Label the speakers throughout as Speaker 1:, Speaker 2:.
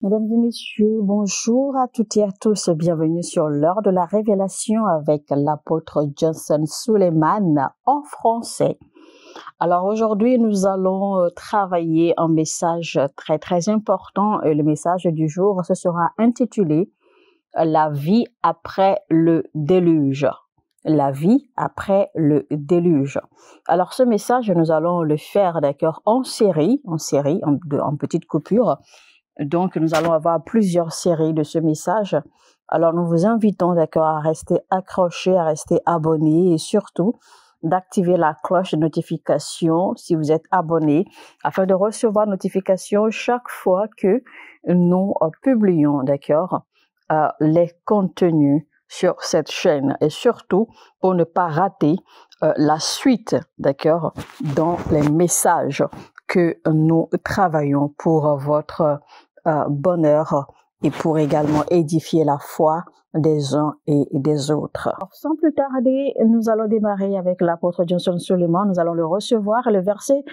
Speaker 1: Mesdames et messieurs, bonjour à toutes et à tous. Bienvenue sur l'heure de la révélation avec l'apôtre Johnson Suleiman en français. Alors aujourd'hui, nous allons travailler un message très important. Et le message du jour, ce sera intitulé « La vie après le déluge ». La vie après le déluge. Alors ce message, nous allons le faire d'accord en série, en petites coupures. Donc, nous allons avoir plusieurs séries de ce message. Alors, nous vous invitons, d'accord, à rester accrochés, à rester abonnés et surtout d'activer la cloche de notification si vous êtes abonné afin de recevoir notification chaque fois que nous publions, d'accord, les contenus sur cette chaîne et surtout pour ne pas rater la suite, d'accord, dans les messages que nous travaillons pour votre bonheur et pour également édifier la foi des uns et des autres. Alors, sans plus tarder, nous allons démarrer avec l'apôtre Johnson Suleiman. Nous allons le recevoir. Le verset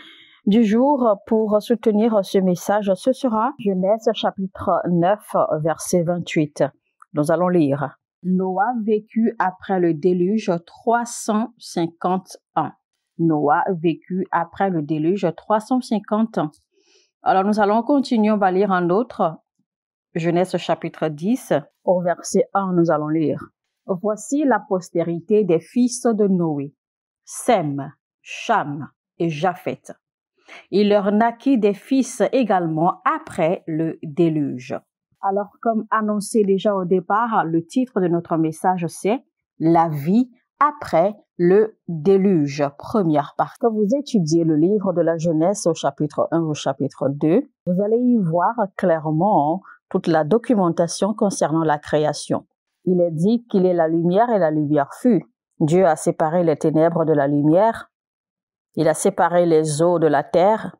Speaker 1: du jour pour soutenir ce message, ce sera Genèse chapitre 9, verset 28. Nous allons lire. Noah vécut après le déluge 350 ans. Noah vécut après le déluge 350 ans. Alors, nous allons continuer, on va lire un autre. Genèse chapitre 10, au verset 1, nous allons lire. Voici la postérité des fils de Noé, Sem, Cham et Japheth. Il leur naquit des fils également après le déluge. Alors, comme annoncé déjà au départ, le titre de notre message, c'est « La vie après le déluge », première partie. Quand vous étudiez le livre de la Genèse au chapitre 1 au chapitre 2, vous allez y voir clairement toute la documentation concernant la création. Il est dit qu'il est la lumière et la lumière fut. Dieu a séparé les ténèbres de la lumière. Il a séparé les eaux de la terre.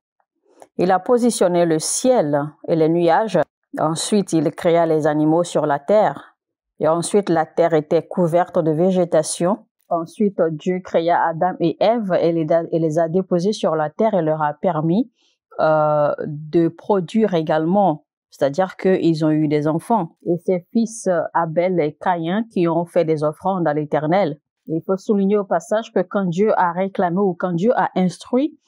Speaker 1: Il a positionné le ciel et les nuages. Ensuite, il créa les animaux sur la terre. Et ensuite, la terre était couverte de végétation. Ensuite, Dieu créa Adam et Ève et les a déposés sur la terre et leur a permis de produire également. C'est-à-dire qu'ils ont eu des enfants. Et ses fils Abel et Caïn qui ont fait des offrandes à l'Éternel. Il faut souligner au passage que quand Dieu a réclamé ou quand Dieu a instruit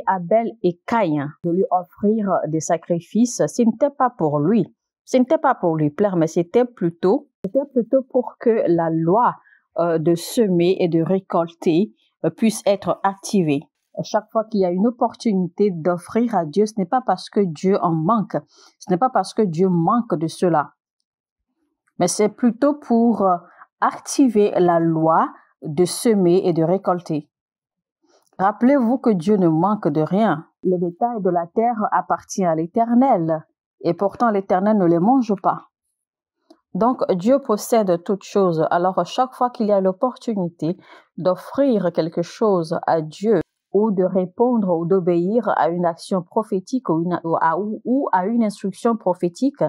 Speaker 1: Abel et Caïn de lui offrir des sacrifices. Ce n'était pas pour lui. Ce n'était pas pour lui plaire, mais c'était plutôt pour que la loi de semer et de récolter puisse être activée. Chaque fois qu'il y a une opportunité d'offrir à Dieu, ce n'est pas parce que Dieu en manque. Ce n'est pas parce que Dieu manque de cela. Mais c'est plutôt pour activer la loi de semer et de récolter. Rappelez-vous que Dieu ne manque de rien. Le bétail de la terre appartient à l'Éternel. Et pourtant, l'Éternel ne les mange pas. Donc, Dieu possède toutes choses. Alors, chaque fois qu'il y a l'opportunité d'offrir quelque chose à Dieu, ou de répondre ou d'obéir à une action prophétique ou à une instruction prophétique,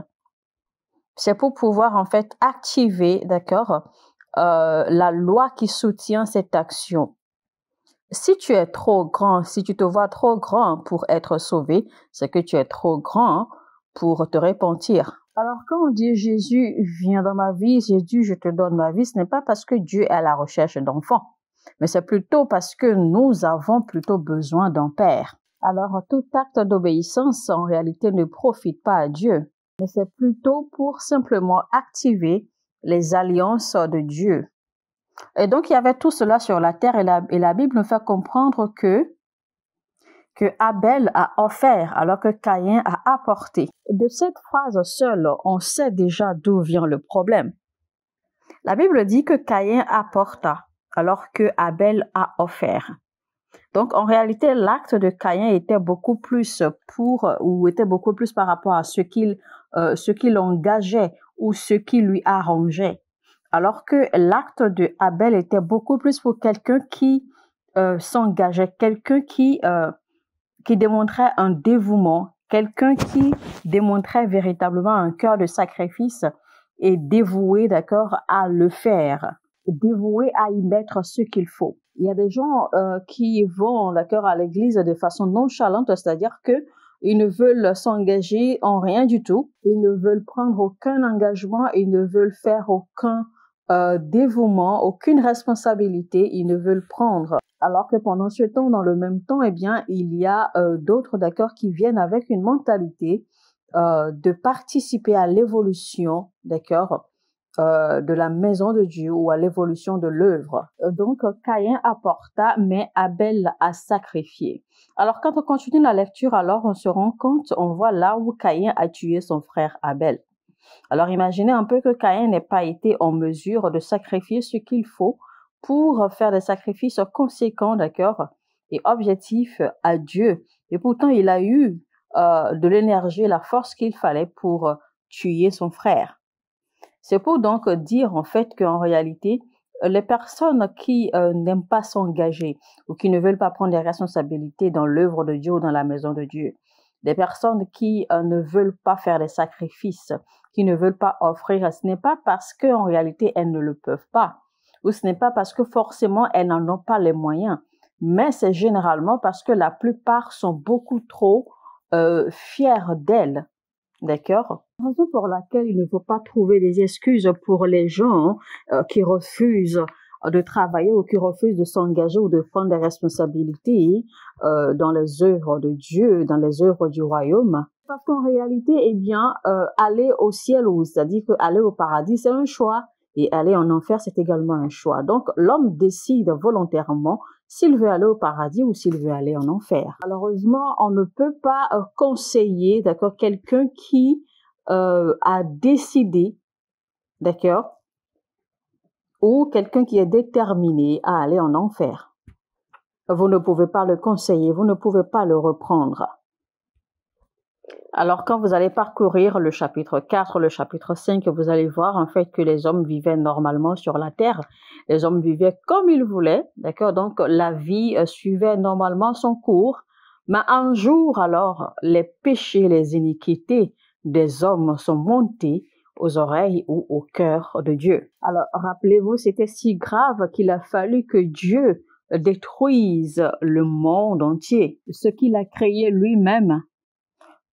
Speaker 1: c'est pour pouvoir en fait activer, d'accord, la loi qui soutient cette action. Si tu es trop grand, si tu te vois trop grand pour être sauvé, c'est que tu es trop grand pour te repentir. Alors quand on dit Jésus vient dans ma vie, Jésus je te donne ma vie, ce n'est pas parce que Dieu est à la recherche d'enfants, mais c'est plutôt parce que nous avons plutôt besoin d'un père. Alors tout acte d'obéissance en réalité ne profite pas à Dieu, mais c'est plutôt pour simplement activer les alliances de Dieu. Et donc il y avait tout cela sur la terre et la Bible nous fait comprendre que Abel a offert alors que Caïn a apporté. De cette phrase seule, on sait déjà d'où vient le problème. La Bible dit que Caïn apporta alors que Abel a offert. Donc en réalité, l'acte de Caïn était beaucoup plus par rapport à ce qu'il engageait ou ce qui lui arrangeait. Alors que l'acte de Abel était beaucoup plus pour quelqu'un qui s'engageait, quelqu'un qui démontrait un dévouement, quelqu'un qui démontrait véritablement un cœur de sacrifice et dévoué, d'accord, à le faire, dévoué à y mettre ce qu'il faut. Il y a des gens qui vont, d'accord, à l'église de façon nonchalante, c'est-à-dire que Ils ne veulent s'engager en rien du tout. Ils ne veulent prendre aucun engagement. Ils ne veulent faire aucun dévouement, aucune responsabilité. Ils ne veulent prendre. Alors que pendant ce temps, dans le même temps, eh bien, il y a d'autres, d'accord, qui viennent avec une mentalité de participer à l'évolution, d'accord, de la maison de Dieu ou à l'évolution de l'œuvre. Donc, Caïn apporta, mais Abel a sacrifié. Alors, quand on continue la lecture, alors on se rend compte, on voit là où Caïn a tué son frère Abel. Alors, imaginez un peu que Caïn n'ait pas été en mesure de sacrifier ce qu'il faut pour faire des sacrifices conséquents, d'accord, et objectifs à Dieu. Et pourtant, il a eu de l'énergie, la force qu'il fallait pour tuer son frère. C'est pour donc dire en fait qu'en réalité, les personnes qui n'aiment pas s'engager ou qui ne veulent pas prendre des responsabilités dans l'œuvre de Dieu ou dans la maison de Dieu, des personnes qui ne veulent pas faire des sacrifices, qui ne veulent pas offrir, ce n'est pas parce qu'en réalité elles ne le peuvent pas, ou ce n'est pas parce que forcément elles n'en ont pas les moyens, mais c'est généralement parce que la plupart sont beaucoup trop fiers d'elles. D'accord? La raison pour laquelle il ne faut pas trouver des excuses pour les gens qui refusent de travailler ou qui refusent de s'engager ou de prendre des responsabilités dans les œuvres de Dieu, dans les œuvres du royaume. Parce qu'en réalité, eh bien, aller au ciel, ou c'est-à-dire que aller au paradis, c'est un choix. Et aller en enfer, c'est également un choix. Donc, l'homme décide volontairement s'il veut aller au paradis ou s'il veut aller en enfer. Malheureusement, on ne peut pas conseiller, d'accord, quelqu'un qui a décidé, d'accord, ou quelqu'un qui est déterminé à aller en enfer. Vous ne pouvez pas le conseiller, vous ne pouvez pas le reprendre. Alors, quand vous allez parcourir le chapitre 4, le chapitre 5, vous allez voir en fait que les hommes vivaient normalement sur la terre. Les hommes vivaient comme ils voulaient, d'accord? Donc, la vie suivait normalement son cours. Mais un jour, alors, les péchés, les iniquités des hommes sont montés aux oreilles ou au cœur de Dieu. Alors, rappelez-vous, c'était si grave qu'il a fallu que Dieu détruise le monde entier, ce qu'il a créé lui-même.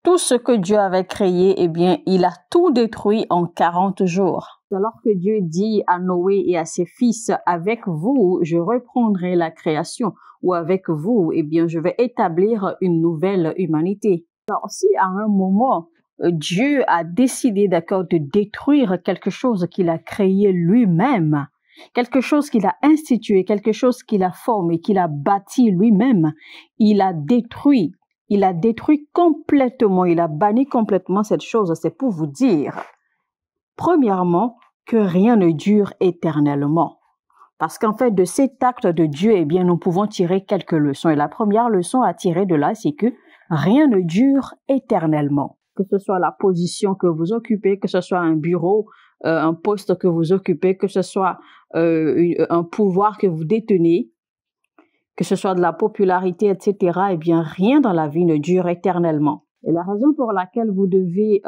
Speaker 1: Tout ce que Dieu avait créé, eh bien, il a tout détruit en 40 jours. Alors que Dieu dit à Noé et à ses fils, avec vous, je reprendrai la création, ou avec vous, eh bien, je vais établir une nouvelle humanité. Alors, si à un moment, Dieu a décidé, d'accord, de détruire quelque chose qu'il a créé lui-même, quelque chose qu'il a institué, quelque chose qu'il a formé, qu'il a bâti lui-même, il a détruit complètement, il a banni complètement cette chose. C'est pour vous dire, premièrement, que rien ne dure éternellement. Parce qu'en fait, de cet acte de Dieu, eh bien, nous pouvons tirer quelques leçons. Et la première leçon à tirer de là, c'est que rien ne dure éternellement. Que ce soit la position que vous occupez, que ce soit un bureau, un poste que vous occupez, que ce soit un pouvoir que vous détenez, que ce soit de la popularité, etc., eh bien, rien dans la vie ne dure éternellement. Et la raison pour laquelle vous devez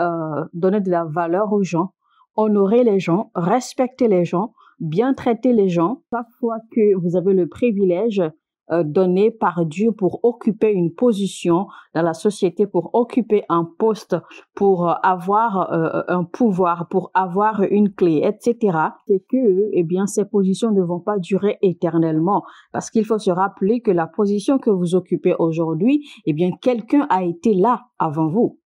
Speaker 1: donner de la valeur aux gens, honorer les gens, respecter les gens, bien traiter les gens, chaque fois que vous avez le privilège donné par Dieu pour occuper une position dans la société, pour occuper un poste, pour avoir un pouvoir, pour avoir une clé, etc. C'est que, eh bien, ces positions ne vont pas durer éternellement, parce qu'il faut se rappeler que la position que vous occupez aujourd'hui, eh bien, quelqu'un a été là avant vous.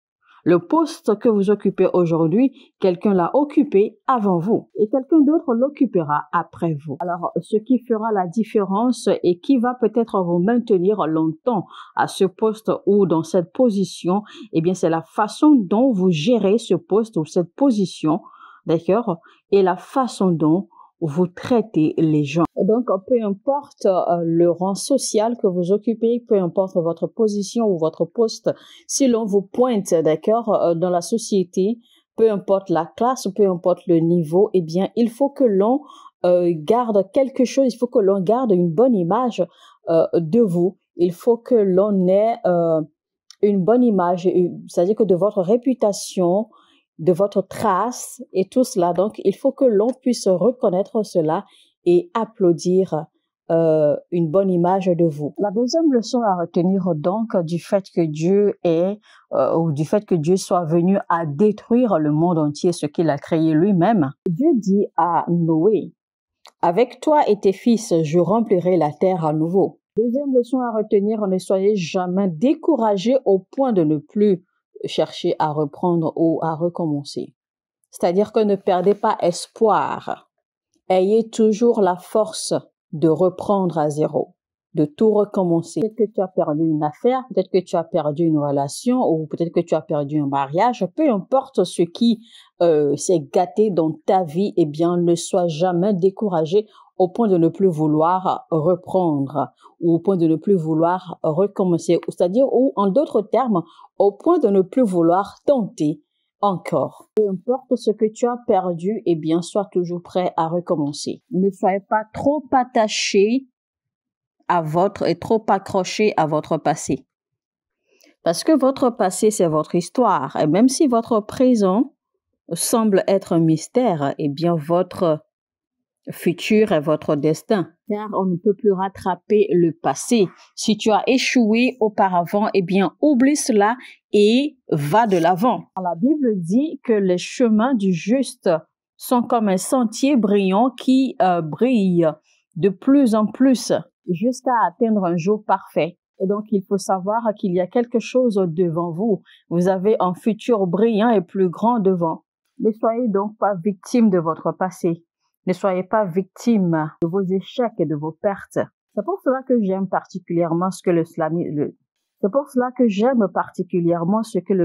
Speaker 1: Le poste que vous occupez aujourd'hui, quelqu'un l'a occupé avant vous et quelqu'un d'autre l'occupera après vous. Alors, ce qui fera la différence et qui va peut-être vous maintenir longtemps à ce poste ou dans cette position, eh bien, c'est la façon dont vous gérez ce poste ou cette position, d'accord, et la façon dont vous traitez les gens. Donc, peu importe le rang social que vous occupez, peu importe votre position ou votre poste, si l'on vous pointe, d'accord, dans la société, peu importe la classe, peu importe le niveau, eh bien, il faut que l'on garde quelque chose, il faut que l'on garde une bonne image de vous. Il faut que l'on ait une bonne image, c'est-à-dire que de votre réputation, de votre trace et tout cela. Donc, il faut que l'on puisse reconnaître cela et applaudir une bonne image de vous. La deuxième leçon à retenir donc du fait que Dieu est, ou du fait que Dieu soit venu à détruire le monde entier, ce qu'il a créé lui-même. Dieu dit à Noé, « Avec toi et tes fils, je remplirai la terre à nouveau. » Deuxième leçon à retenir, ne soyez jamais découragés au point de ne plus chercher à reprendre ou à recommencer. C'est-à-dire que ne perdez pas espoir. Ayez toujours la force de reprendre à zéro, de tout recommencer. Peut-être que tu as perdu une affaire, peut-être que tu as perdu une relation ou peut-être que tu as perdu un mariage. Peu importe ce qui s'est gâté dans ta vie, eh bien, ne sois jamais découragé au point de ne plus vouloir reprendre ou au point de ne plus vouloir recommencer. C'est-à-dire, ou en d'autres termes, au point de ne plus vouloir tenter encore. Peu importe ce que tu as perdu, eh bien, sois toujours prêt à recommencer. Ne soyez pas trop attaché et trop accroché à votre passé. Parce que votre passé, c'est votre histoire. Et même si votre présent semble être un mystère, eh bien, votre futur est votre destin. Car on ne peut plus rattraper le passé. Si tu as échoué auparavant, eh bien, oublie cela et va de l'avant. La Bible dit que les chemins du juste sont comme un sentier brillant qui brille de plus en plus jusqu'à atteindre un jour parfait. Et donc, il faut savoir qu'il y a quelque chose devant vous. Vous avez un futur brillant et plus grand devant. Ne soyez donc pas victime de votre passé. Ne soyez pas victime de vos échecs et de vos pertes. C'est pour cela que j'aime particulièrement ce que le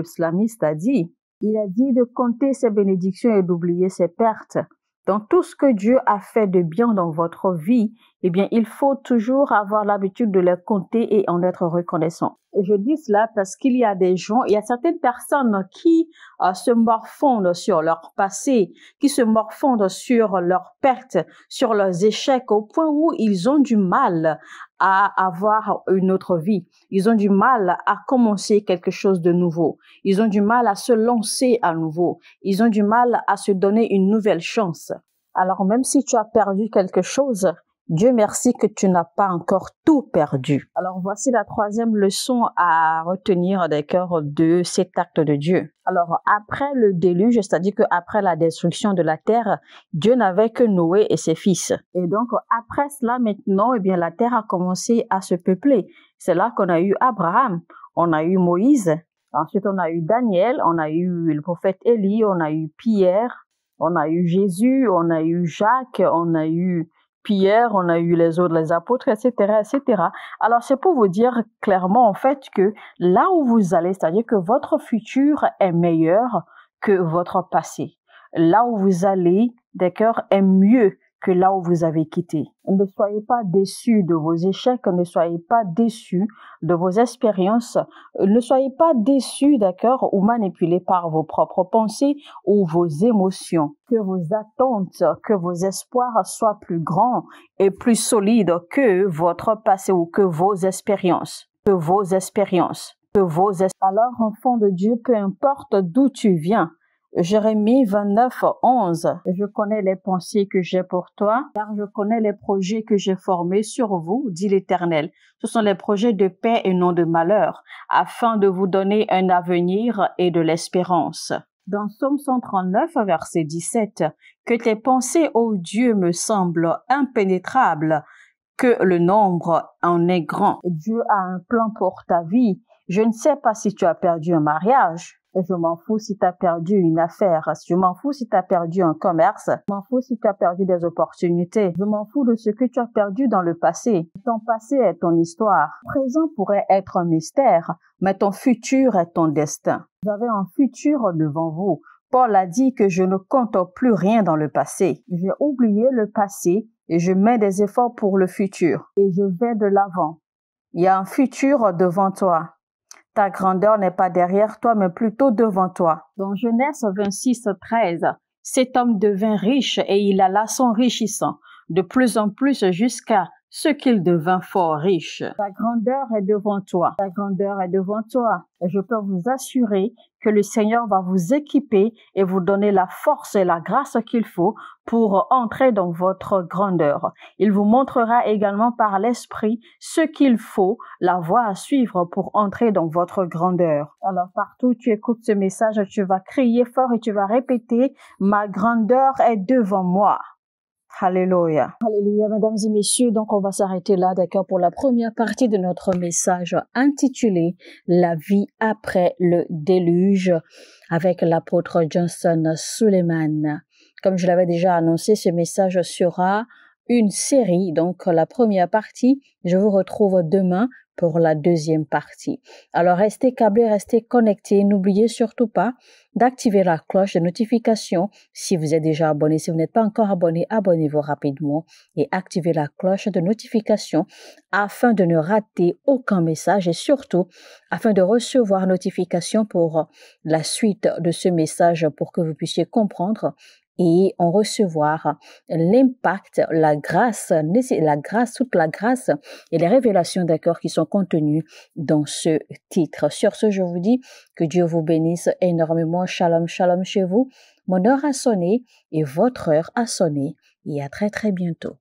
Speaker 1: slamiste a dit. Il a dit de compter ses bénédictions et d'oublier ses pertes. Dans tout ce que Dieu a fait de bien dans votre vie, eh bien, il faut toujours avoir l'habitude de les compter et en être reconnaissant. Et je dis cela parce qu'il y a des gens, il y a certaines personnes qui se morfondent sur leur passé, qui se morfondent sur leurs pertes, sur leurs échecs, au point où ils ont du mal à avoir une autre vie. Ils ont du mal à commencer quelque chose de nouveau. Ils ont du mal à se lancer à nouveau. Ils ont du mal à se donner une nouvelle chance. Alors même si tu as perdu quelque chose, Dieu merci que tu n'as pas encore tout perdu. Alors voici la troisième leçon à retenir des cœurs de cet acte de Dieu. Alors après le déluge, c'est-à-dire qu'après la destruction de la terre, Dieu n'avait que Noé et ses fils. Et donc après cela maintenant, eh bien la terre a commencé à se peupler. C'est là qu'on a eu Abraham, on a eu Moïse, ensuite on a eu Daniel, on a eu le prophète Élie, on a eu Pierre, on a eu Jésus, on a eu Jacques, on a eu Pierre, on a eu les autres, les apôtres, etc., etc. Alors, c'est pour vous dire clairement, en fait, que là où vous allez, c'est-à-dire que votre futur est meilleur que votre passé. Là où vous allez, d'accord, est mieux que là où vous avez quitté. Ne soyez pas déçus de vos échecs, ne soyez pas déçus de vos expériences, ne soyez pas déçus, d'accord, ou manipulés par vos propres pensées ou vos émotions. Que vos attentes, que vos espoirs soient plus grands et plus solides que votre passé ou que vos expériences. Alors, enfant de Dieu, peu importe d'où tu viens, Jérémie 29, 11. Je connais les pensées que j'ai pour toi, car je connais les projets que j'ai formés sur vous, dit l'Éternel. Ce sont les projets de paix et non de malheur, afin de vous donner un avenir et de l'espérance. Dans Psaume 139, verset 17, que tes pensées, ô Dieu, me semblent impénétrables, que le nombre en est grand. Dieu a un plan pour ta vie. Je ne sais pas si tu as perdu un mariage. Je m'en fous si tu as perdu une affaire. Je m'en fous si tu as perdu un commerce. Je m'en fous si tu as perdu des opportunités. Je m'en fous de ce que tu as perdu dans le passé. Ton passé est ton histoire. Le présent pourrait être un mystère, mais ton futur est ton destin. Vous avez un futur devant vous. Paul a dit que je ne compte plus rien dans le passé. J'ai oublié le passé et je mets des efforts pour le futur. Et je vais de l'avant. Il y a un futur devant toi. Ta grandeur n'est pas derrière toi, mais plutôt devant toi. Dans Genèse 26, 13, cet homme devint riche et il alla s'enrichissant de plus en plus jusqu'à ce qu'il devint fort riche. Ta grandeur est devant toi. Ta grandeur est devant toi. Et je peux vous assurer que le Seigneur va vous équiper et vous donner la force et la grâce qu'il faut pour entrer dans votre grandeur. Il vous montrera également par l'Esprit ce qu'il faut, la voie à suivre pour entrer dans votre grandeur. Alors partout où tu écoutes ce message, tu vas crier fort et tu vas répéter « Ma grandeur est devant moi ». Alléluia. Alléluia, mesdames et messieurs. Donc, on va s'arrêter là, d'accord, pour la première partie de notre message intitulé La vie après le déluge avec l'apôtre Johnson Suleiman. Comme je l'avais déjà annoncé, ce message sera une série. Donc, la première partie, je vous retrouve demain pour la deuxième partie. Alors, restez câblés, restez connectés. N'oubliez surtout pas d'activer la cloche de notification si vous êtes déjà abonné. Si vous n'êtes pas encore abonné, abonnez-vous rapidement et activez la cloche de notification afin de ne rater aucun message et surtout afin de recevoir notification pour la suite de ce message pour que vous puissiez comprendre et en recevoir l'impact, la grâce, toute la grâce et les révélations d'accord qui sont contenues dans ce titre. Sur ce, je vous dis que Dieu vous bénisse énormément. Shalom, shalom chez vous. Mon heure a sonné et votre heure a sonné et à très très bientôt.